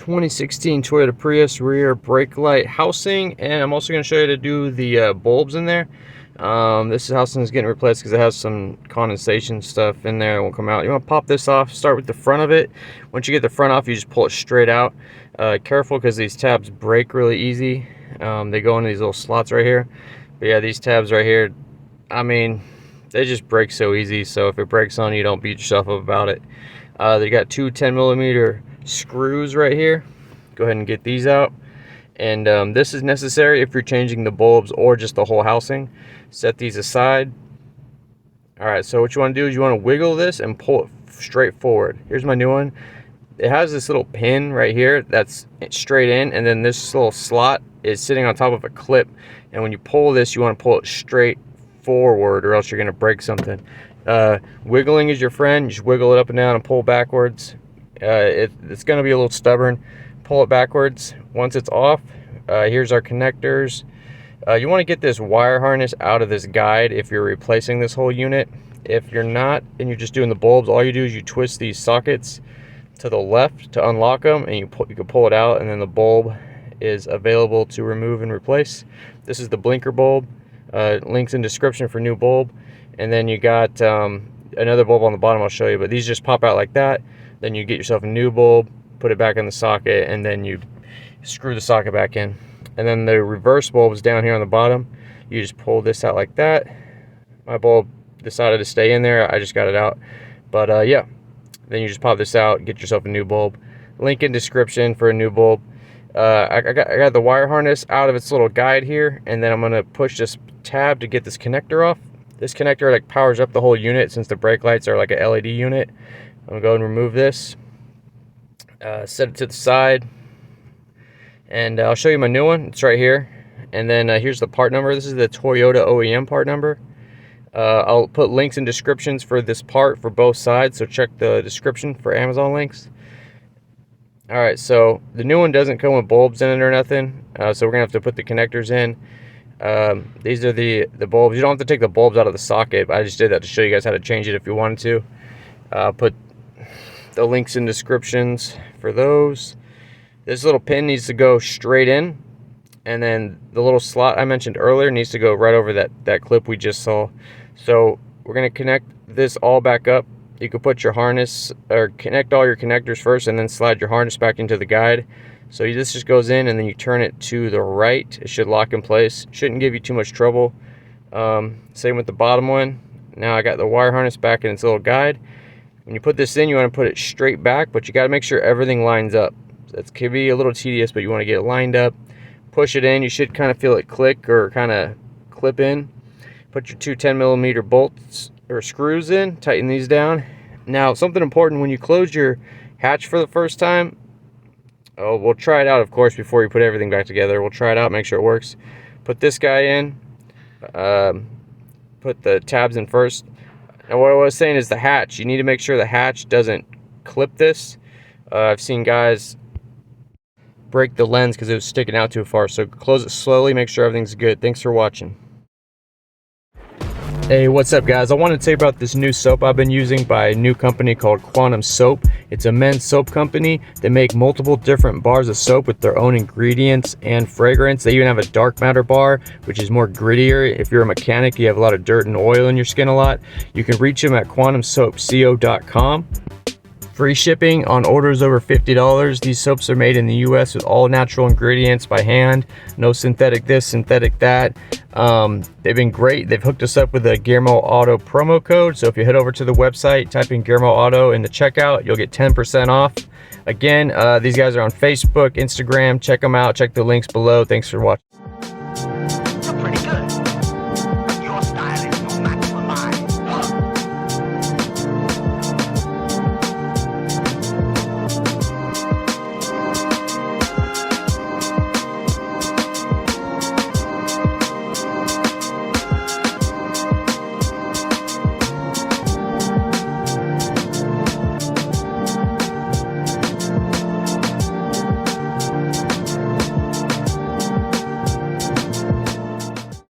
2016 Toyota Prius rear brake light housing, and I'm also going to show you how to do the bulbs in there. This housing is getting replaced because it has some condensation stuff in there that won't come out. You want to pop this off, start with the front of it. Once you get the front off, you just pull it straight out. Careful because these tabs break really easy. They go into these little slots right here. But yeah, these tabs right here, I mean, they just break so easy. So if it breaks on you, don't beat yourself up about it. They got two 10mm screws right here. Go ahead and get these out. And this is necessary if you're changing the bulbs or just the whole housing. Set these aside. Alright, so what you want to do is you want to wiggle this and pull it straight forward. Here's my new one. It has this little pin right here that's straight in, and then this little slot is sitting on top of a clip. And when you pull this, you want to pull it straight forward, or else you're going to break something. Wiggling is your friend. You just wiggle it up and down and pull backwards. It's going to be a little stubborn. Pull it backwards. Once it's off, here's our connectors. You want to get this wire harness out of this guide if you're replacing this whole unit. If you're not and you're just doing the bulbs, all you do is you twist these sockets to the left to unlock them, and you can pull it out, and then the bulb is available to remove and replace. This is the blinker bulb. Links in description for new bulb. And then you got another bulb on the bottom I'll show you, but these just pop out like that. Then you get yourself a new bulb, put it back in the socket, and then you screw the socket back in. And then the reverse bulb is down here on the bottom. You just pull this out like that. My bulb decided to stay in there. I just got it out. But yeah, then you just pop this out, get yourself a new bulb. Link in description for a new bulb. I got the wire harness out of its little guide here, and then I'm gonna push this tab to get this connector off. This connector like powers up the whole unit since the brake lights are like a LED unit. I'm gonna go and remove this. Set it to the side, and I'll show you my new one. It's right here. And then here's the part number. This is the Toyota OEM part number. I'll put links in descriptions for this part for both sides, so check the description for Amazon links. Alright, so the new one doesn't come with bulbs in it or nothing, so we're gonna have to put the connectors in. These are the bulbs. You don't have to take the bulbs out of the socket, but I just did that to show you guys how to change it if you wanted to. Put the links in descriptions for those. This little pin needs to go straight in, and then the little slot I mentioned earlier needs to go right over that clip we just saw. So we're going to connect this all back up. You could put your harness, or connect all your connectors first and then slide your harness back into the guide. So this just goes in, and then you turn it to the right. It should lock in place. Shouldn't give you too much trouble. Same with the bottom one. Now I got the wire harness back in its little guide. When you put this in, you want to put it straight back, but you got to make sure everything lines up. That can be a little tedious, but you want to get it lined up. Push it in. You should kind of feel it click or kind of clip in. Put your two 10mm bolts or screws in. Tighten these down. Now, something important, when you close your hatch for the first time, we'll try it out, of course, before you put everything back together. We'll try it out, make sure it works. Put this guy in. Put the tabs in first. And what I was saying is the hatch. You need to make sure the hatch doesn't clip this. I've seen guys break the lens because it was sticking out too far. So close it slowly, make sure everything's good. Thanks for watching. Hey, what's up guys? I wanted to tell you about this new soap I've been using by a new company called Quantum Soap. It's a men's soap company. They make multiple different bars of soap with their own ingredients and fragrance. They even have a dark matter bar, which is more grittier. If you're a mechanic, you have a lot of dirt and oil in your skin a lot. You can reach them at quantumsoapco.com. Free shipping on orders over $50. These soaps are made in the US with all natural ingredients by hand. No synthetic this, synthetic that. They've been great. They've hooked us up with a Guillermo Auto promo code. So if you head over to the website, type in Guillermo Auto in the checkout, you'll get 10% off. Again, these guys are on Facebook, Instagram. Check them out. Check the links below. Thanks for watching.